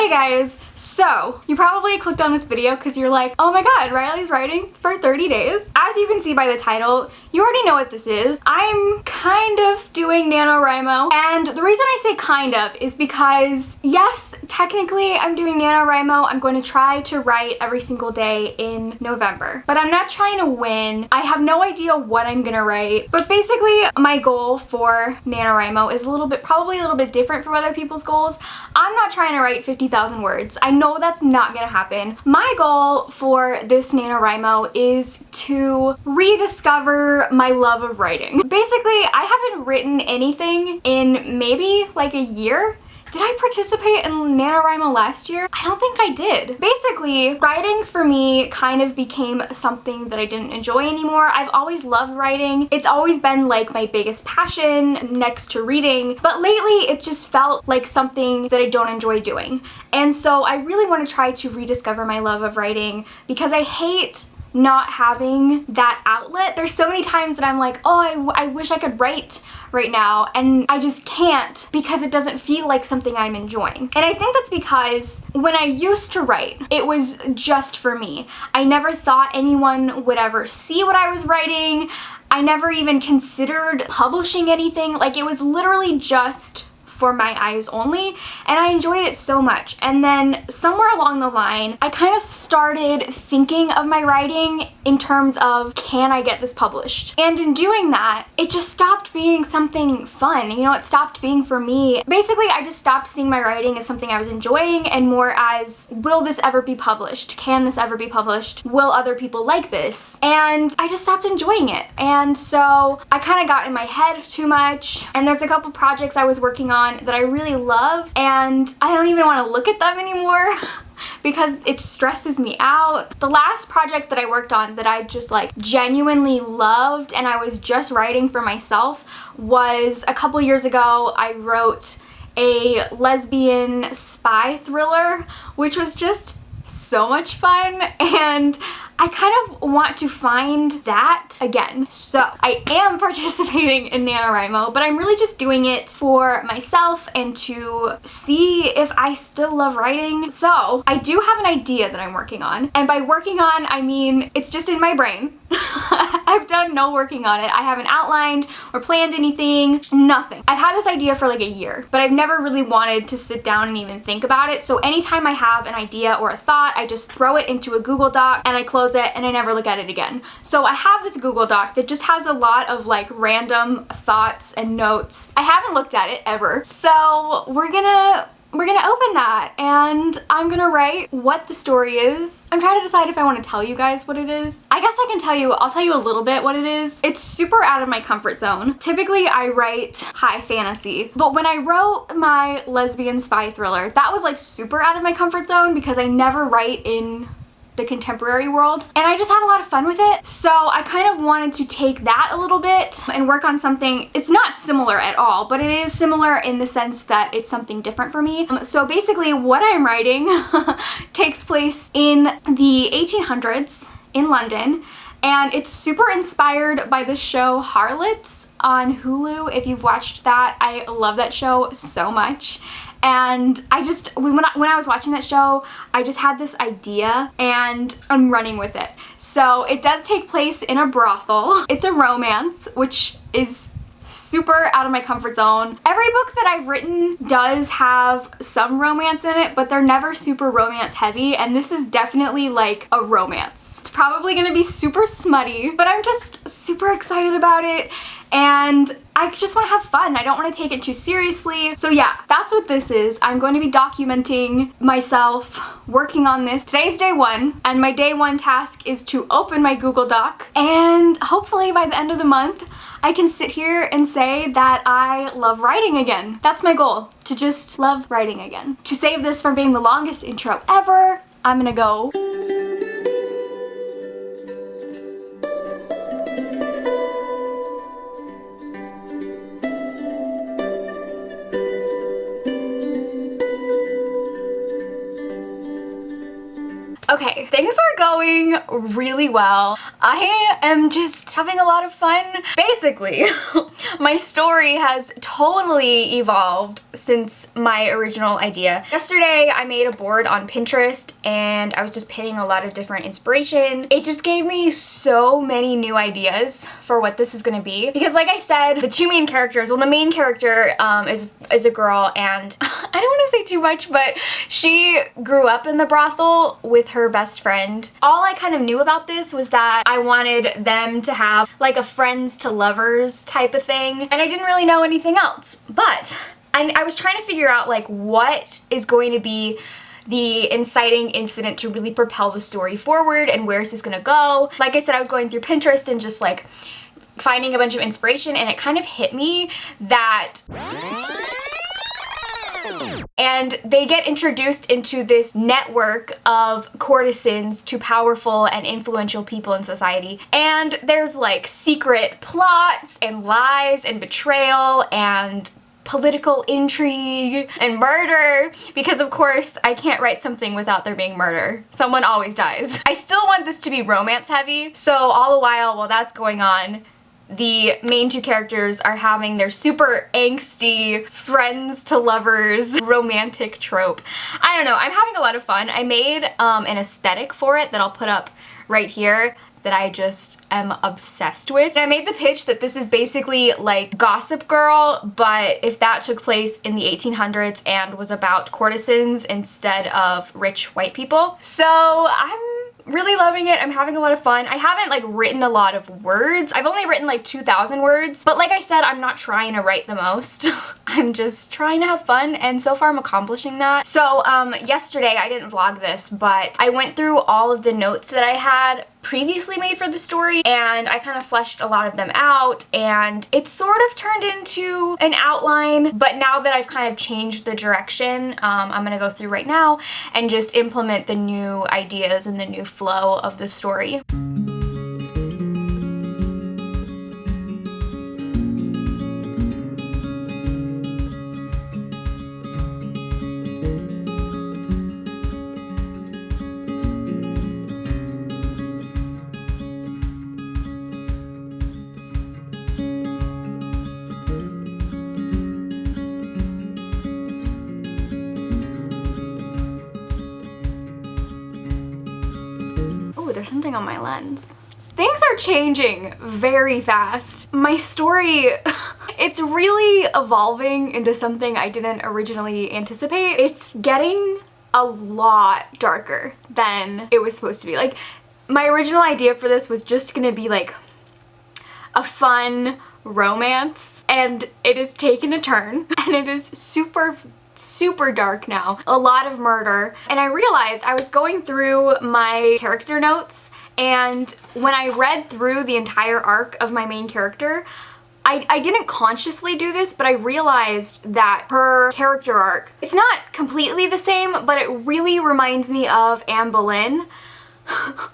Hey guys! So, you probably clicked on this video because you're like, oh my god, Riley's writing for 30 days. As you can see by the title, you already know what this is. I'm kind of doing NaNoWriMo, and the reason I say kind of is because, yes, technically I'm doing NaNoWriMo. I'm going to try to write every single day in November, but I'm not trying to win. I have no idea what I'm gonna write, but basically my goal for NaNoWriMo is probably a little bit different from other people's goals. I'm not trying to write 50,000 words. I know that's not gonna happen. My goal for this NaNoWriMo is to rediscover my love of writing. Basically, I haven't written anything in maybe like a year. Did I participate in NaNoWriMo last year? I don't think I did. Basically, writing for me kind of became something that I didn't enjoy anymore. I've always loved writing. It's always been like my biggest passion next to reading, but lately it just felt like something that I don't enjoy doing. And so I really want to try to rediscover my love of writing because I hate not having that outlet. There's so many times that I'm like, oh, I wish I could write right now, and I just can't because it doesn't feel like something I'm enjoying. And I think that's because when I used to write, it was just for me. I never thought anyone would ever see what I was writing. I never even considered publishing anything. Like, it was literally just for my eyes only, and I enjoyed it so much. And then somewhere along the line, I kind of started thinking of my writing in terms of, can I get this published? And in doing that, it just stopped being something fun. You know, it stopped being for me. Basically, I just stopped seeing my writing as something I was enjoying and more as, will this ever be published? Can this ever be published? Will other people like this? And I just stopped enjoying it. And so I kind of got in my head too much, and there's a couple projects I was working on that I really loved, and I don't even want to look at them anymore because it stresses me out. The last project that I worked on that I just like genuinely loved and I was just writing for myself was a couple years ago. I wrote a lesbian spy thriller, which was just so much fun, and I kind of want to find that again. So I am participating in NaNoWriMo, but I'm really just doing it for myself and to see if I still love writing. So I do have an idea that I'm working on, and by working on, I mean it's just in my brain. I've done no working on it. I haven't outlined or planned anything, nothing. I've had this idea for like a year, but I've never really wanted to sit down and even think about it. So anytime I have an idea or a thought, I just throw it into a Google Doc and I close it and I never look at it again. So I have this Google Doc that just has a lot of like random thoughts and notes. I haven't looked at it ever. So we're gonna open that, and I'm gonna write what the story is. I'm trying to decide if I want to tell you guys what it is. I guess I'll tell you a little bit what it is. It's super out of my comfort zone. Typically I write high fantasy, but when I wrote my lesbian spy thriller, that was like super out of my comfort zone because I never write in the contemporary world, and I just had a lot of fun with it. So I kind of wanted to take that a little bit and work on something. It's not similar at all, but it is similar in the sense that it's something different for me. So basically what I'm writing takes place in the 1800s in London, and it's super inspired by the show Harlots on Hulu. If you've watched that, I love that show so much. And when I was watching that show, I just had this idea and I'm running with it. So it does take place in a brothel. It's a romance, which is super out of my comfort zone. Every book that I've written does have some romance in it, but they're never super romance heavy, and this is definitely like a romance. It's probably gonna be super smutty, but I'm just super excited about it, and I just want to have fun. I don't want to take it too seriously. So yeah, that's what this is. I'm going to be documenting myself working on this. Today's day one, and my day one task is to open my Google Doc, and hopefully by the end of the month, I can sit here and say that I love writing again. That's my goal, to just love writing again. To save this from being the longest intro ever, I'm gonna go. Okay, things are going really well. I am just having a lot of fun. Basically, my story has totally evolved since my original idea. Yesterday, I made a board on Pinterest and I was just pinning a lot of different inspiration. It just gave me so many new ideas for what this is gonna be. Because like I said, the two main characters, well, the main character is a girl, and I don't want to say too much, but she grew up in the brothel with her best friend. All I kind of knew about this was that I wanted them to have like a friends to lovers type of thing, and I didn't really know anything else. But I was trying to figure out like what is going to be the inciting incident to really propel the story forward, and where is this gonna go. Like I said, I was going through Pinterest and just like finding a bunch of inspiration, and it kind of hit me that and they get introduced into this network of courtesans to powerful and influential people in society. And there's like secret plots and lies and betrayal and political intrigue and murder, because of course I can't write something without there being murder. Someone always dies. I still want this to be romance heavy, so all the while that's going on, the main two characters are having their super angsty friends to lovers romantic trope. I don't know, I'm having a lot of fun. I made an aesthetic for it that I'll put up right here that I just am obsessed with. And I made the pitch that this is basically like Gossip Girl, but if that took place in the 1800s and was about courtesans instead of rich white people. So I'm really loving it. I'm having a lot of fun. I haven't like written a lot of words. I've only written like 2,000 words, but like I said, I'm not trying to write the most. I'm just trying to have fun, and so far I'm accomplishing that. So yesterday, I didn't vlog this, but I went through all of the notes that I had previously made for the story, and I kind of fleshed a lot of them out, and it sort of turned into an outline. But now that I've kind of changed the direction, I'm gonna go through right now and just implement the new ideas and the new flow of the story. There's something on my lens. Things are changing very fast. My story, it's really evolving into something I didn't originally anticipate. It's getting a lot darker than it was supposed to be. Like, my original idea for this was just gonna be like a fun romance, and it has taken a turn, and it is super dark now. A lot of murder. And I realized I was going through my character notes, and when I read through the entire arc of my main character, I didn't consciously do this, but I realized that her character arc, it's not completely the same, but it really reminds me of Anne Boleyn,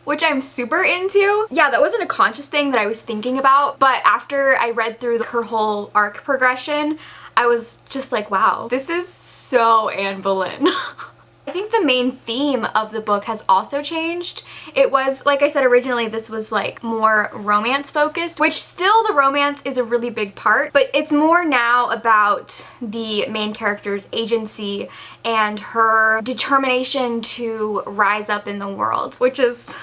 which I'm super into. Yeah, that wasn't a conscious thing that I was thinking about, but after I read through her whole arc progression, I was just like, wow, this is so Anne Boleyn. I think the main theme of the book has also changed. It was, like I said originally, this was like more romance focused, which still the romance is a really big part, but it's more now about the main character's agency and her determination to rise up in the world, which is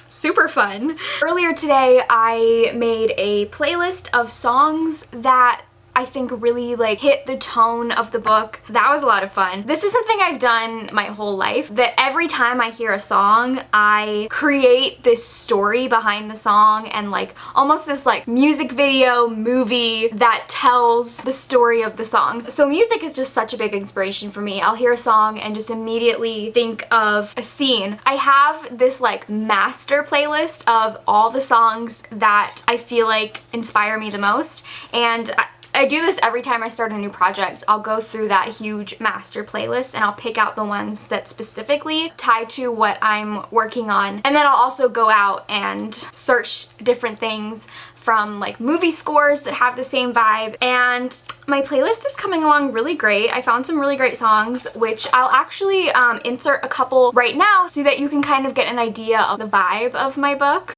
super fun. Earlier today, I made a playlist of songs that I think really like hit the tone of the book. That was a lot of fun. This is something I've done my whole life, that every time I hear a song, I create this story behind the song, and like almost this like music video movie that tells the story of the song. So music is just such a big inspiration for me. I'll hear a song and just immediately think of a scene. I have this like master playlist of all the songs that I feel like inspire me the most, and I do this every time I start a new project. I'll go through that huge master playlist and I'll pick out the ones that specifically tie to what I'm working on. And then I'll also go out and search different things from like movie scores that have the same vibe, and my playlist is coming along really great. I found some really great songs, which I'll actually insert a couple right now so that you can kind of get an idea of the vibe of my book.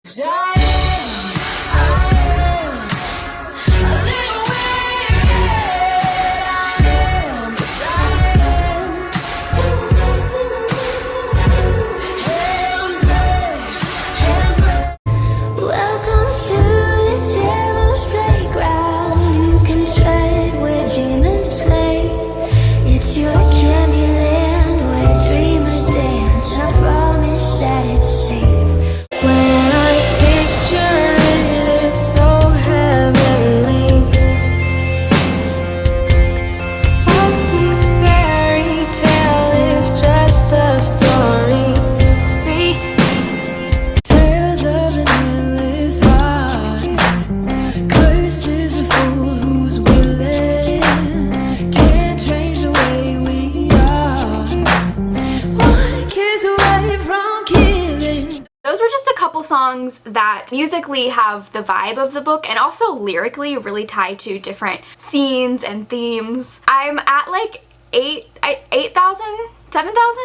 Songs that musically have the vibe of the book and also lyrically really tie to different scenes and themes. I'm at like 8,000, 7,000?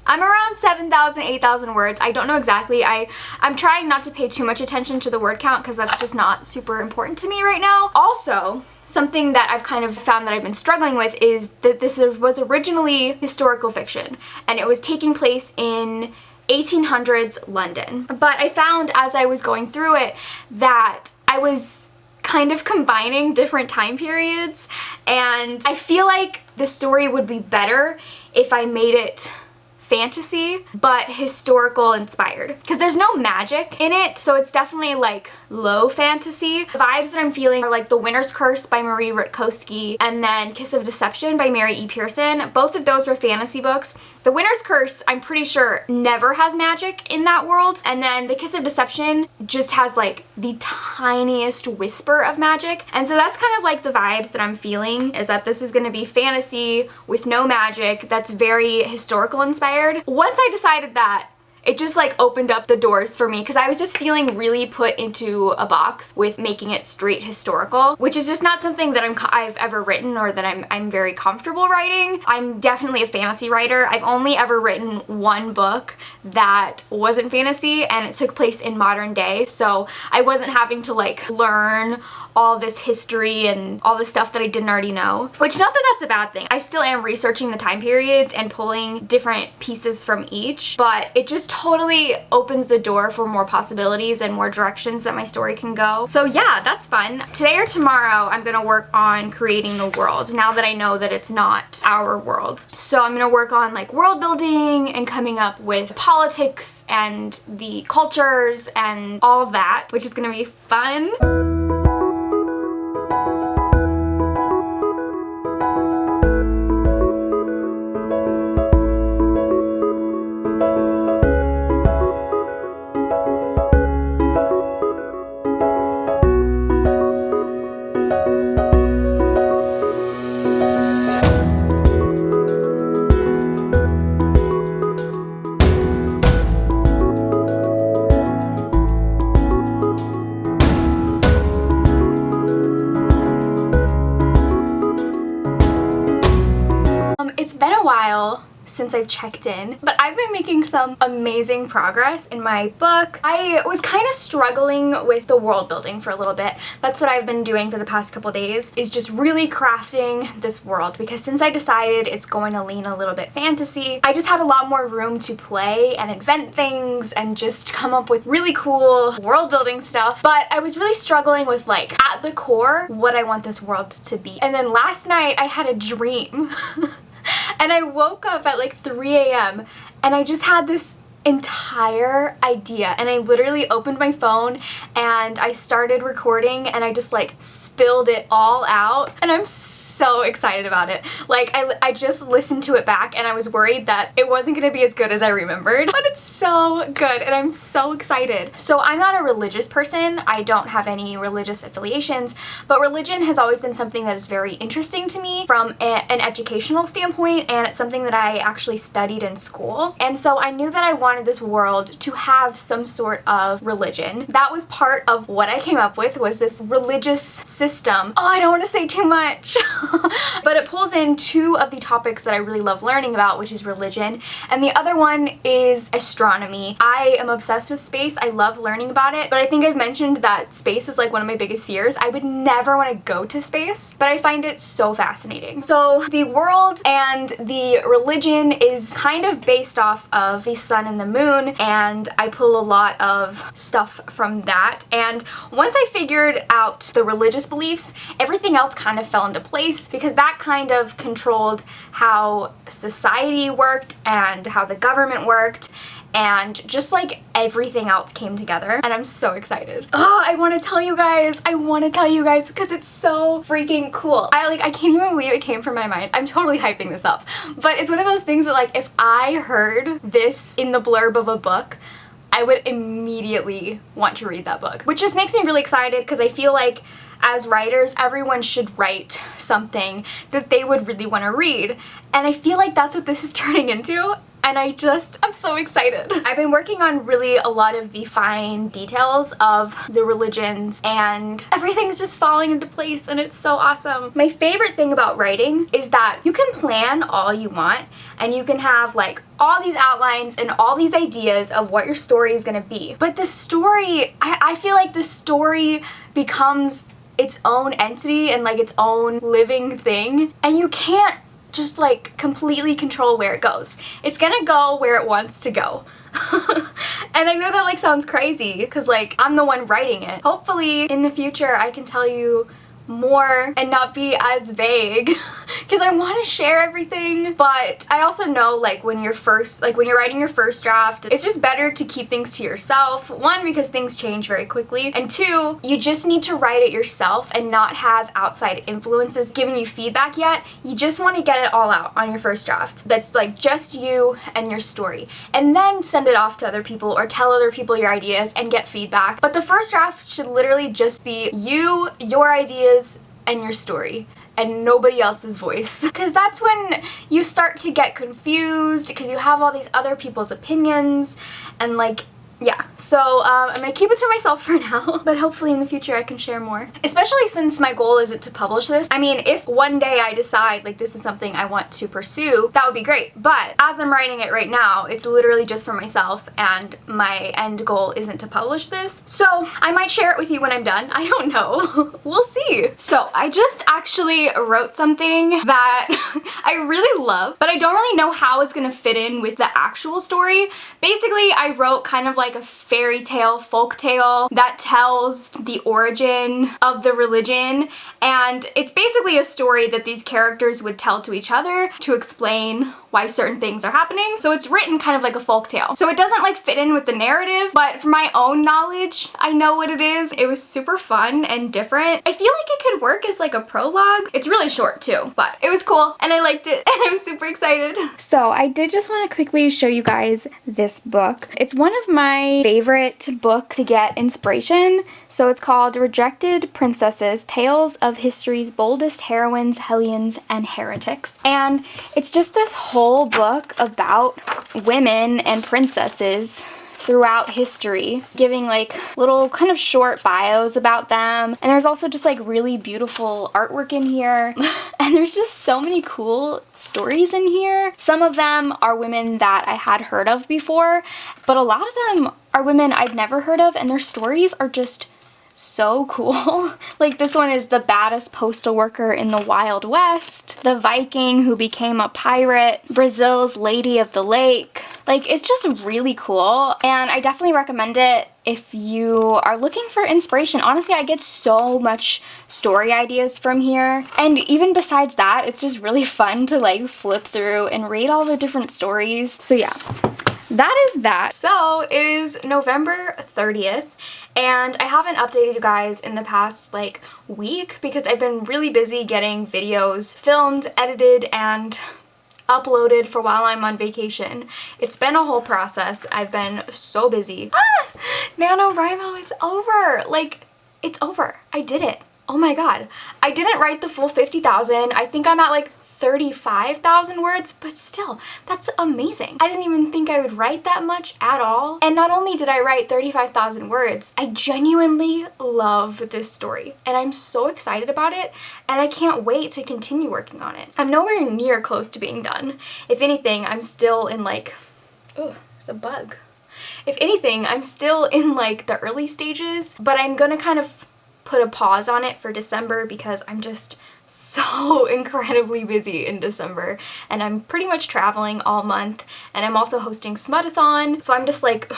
I'm around 7,000, 8,000 words. I don't know exactly. I'm trying not to pay too much attention to the word count because that's just not super important to me right now. Also, something that I've kind of found that I've been struggling with is that this was originally historical fiction and it was taking place in 1800s London. But I found as I was going through it that I was kind of combining different time periods, and I feel like the story would be better if I made it fantasy but historical inspired, because there's no magic in it, so it's definitely like low fantasy. The vibes that I'm feeling are like The Winter's Curse by Marie Rutkowski and then Kiss of Deception by Mary E. Pearson. Both of those were fantasy books. The Winter's Curse, I'm pretty sure, never has magic in that world, and then The Kiss of Deception just has like the tiniest whisper of magic. And so that's kind of like the vibes that I'm feeling, is that this is going to be fantasy with no magic that's very historical inspired. Once I decided that, it just like opened up the doors for me, because I was just feeling really put into a box with making it straight historical, which is just not something that I've ever written or that I'm very comfortable writing. I'm definitely a fantasy writer. I've only ever written one book that wasn't fantasy, and it took place in modern day, so I wasn't having to like learn all this history and all this stuff that I didn't already know. Which, not that that's a bad thing. I still am researching the time periods and pulling different pieces from each, but it just totally opens the door for more possibilities and more directions that my story can go. So yeah, that's fun. Today or tomorrow, I'm gonna work on creating the world, now that I know that it's not our world. So I'm gonna work on like world building and coming up with politics and the cultures and all that, which is gonna be fun. It's been a while since I've checked in, but I've been making some amazing progress in my book. I was kind of struggling with the world building for a little bit. That's what I've been doing for the past couple days, is just really crafting this world, because since I decided it's going to lean a little bit fantasy, I just had a lot more room to play and invent things and just come up with really cool world building stuff. But I was really struggling with, like, at the core, what I want this world to be. And then last night I had a dream and I woke up at like 3 a.m. and I just had this entire idea, and I literally opened my phone and I started recording and I just like spilled it all out, and I'm so excited about it. Like, I just listened to it back and I was worried that it wasn't gonna be as good as I remembered, but it's so good and I'm so excited. So I'm not a religious person. I don't have any religious affiliations, but religion has always been something that is very interesting to me from an educational standpoint, and it's something that I actually studied in school. And so I knew that I wanted this world to have some sort of religion. That was part of what I came up with, was this religious system. Oh, I don't want to say too much, but it pulls in two of the topics that I really love learning about, which is religion, and the other one is astronomy. I am obsessed with space. I love learning about it, but I think I've mentioned that space is like one of my biggest fears. I would never want to go to space, but I find it so fascinating. So the world and the religion is kind of based off of the sun and the moon, and I pull a lot of stuff from that. And once I figured out the religious beliefs, everything else kind of fell into place, because that kind of controlled how society worked and how the government worked, and just like everything else came together, and I'm so excited. Oh, I want to tell you guys. I want to tell you guys because it's so freaking cool. I can't even believe it came from my mind. I'm totally hyping this up, but it's one of those things that, like, if I heard this in the blurb of a book, I would immediately want to read that book, which just makes me really excited because I feel like as writers, everyone should write something that they would really want to read, and I feel like that's what this is turning into. And I'm so excited. I've been working on really a lot of the fine details of the religions, and everything's just falling into place, and it's so awesome. My favorite thing about writing is that you can plan all you want, and you can have like all these outlines and all these ideas of what your story is gonna be. But the story, I feel like the story becomes its own entity and like its own living thing, and you can't just like completely control where it goes. It's gonna go where it wants to go. And I know that like sounds crazy because like I'm the one writing it. Hopefully in the future I can tell you more and not be as vague because I want to share everything, but I also know like when you're writing your first draft, it's just better to keep things to yourself. One, because things change very quickly, and two, you just need to write it yourself and not have outside influences giving you feedback yet. You just want to get it all out on your first draft. That's like just you and your story, and then send it off to other people or tell other people your ideas and get feedback. But the first draft should literally just be you, your ideas, and your story, and nobody else's voice, because that's when you start to get confused because you have all these other people's opinions, and like, yeah. So I'm gonna keep it to myself for now, but hopefully in the future I can share more, especially since my goal isn't to publish this. I mean, if one day I decide like this is something I want to pursue, that would be great, but as I'm writing it right now, it's literally just for myself, and my end goal isn't to publish this. So I might share it with you when I'm done. I don't know. We'll see. So I just actually wrote something that I really love, but I don't really know how it's gonna fit in with the actual story. Basically, I wrote kind of like a fairy tale, folk tale that tells the origin of the religion, and it's basically a story that these characters would tell to each other to explain why certain things are happening. So it's written kind of like a folk tale. So it doesn't like fit in with the narrative, but for my own knowledge, I know what it is. It was super fun and different. I feel like it could work as like a prologue. It's really short too, but it was cool and I liked it and I'm super excited. So I did just want to quickly show you guys this book. It's one of my favorite books to get inspiration. So it's called Rejected Princesses, Tales of History's Boldest Heroines, Hellions, and Heretics. And it's just this whole book about women and princesses throughout history, giving like little kind of short bios about them. And there's also just like really beautiful artwork in here. And there's just so many cool stories in here. Some of them are women that I had heard of before, but a lot of them are women I'd never heard of, and their stories are just so cool. Like this one is the baddest postal worker in the Wild West, the Viking who became a pirate, Brazil's Lady of the Lake. Like it's just really cool, and I definitely recommend it if you are looking for inspiration. Honestly, I get so much story ideas from here, and even besides that, it's just really fun to like flip through and read all the different stories. So yeah, that is that. So it is November 30th, And I haven't updated you guys in the past like week because I've been really busy getting videos filmed, edited, and uploaded for while I'm on vacation. It's been a whole process. I've been so busy. NaNoWriMo is over. Like, it's over. I did it. Oh my god. I didn't write the full 50,000. I think I'm at like 35,000 words, but still, that's amazing. I didn't even think I would write that much at all. And not only did I write 35,000 words, I genuinely love this story and I'm so excited about it and I can't wait to continue working on it. I'm nowhere near close to being done. If anything, I'm still in like, oh, there's a bug. If anything, I'm still in like the early stages, but I'm gonna kind of put a pause on it for December because I'm just so incredibly busy in December and I'm pretty much traveling all month and I'm also hosting Smutathon, so I'm just like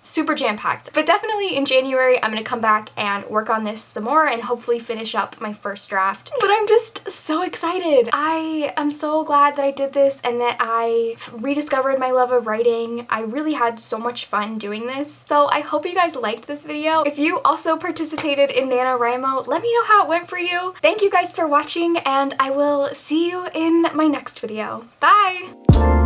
super jam-packed. But definitely in January I'm gonna come back and work on this some more and hopefully finish up my first draft. But I'm just so excited. I am so glad that I did this and that I rediscovered my love of writing. I really had so much fun doing this. So I hope you guys liked this video. If you also participated in NaNoWriMo, let me know how it went for you. Thank you guys for watching and I will see you in my next video. Bye!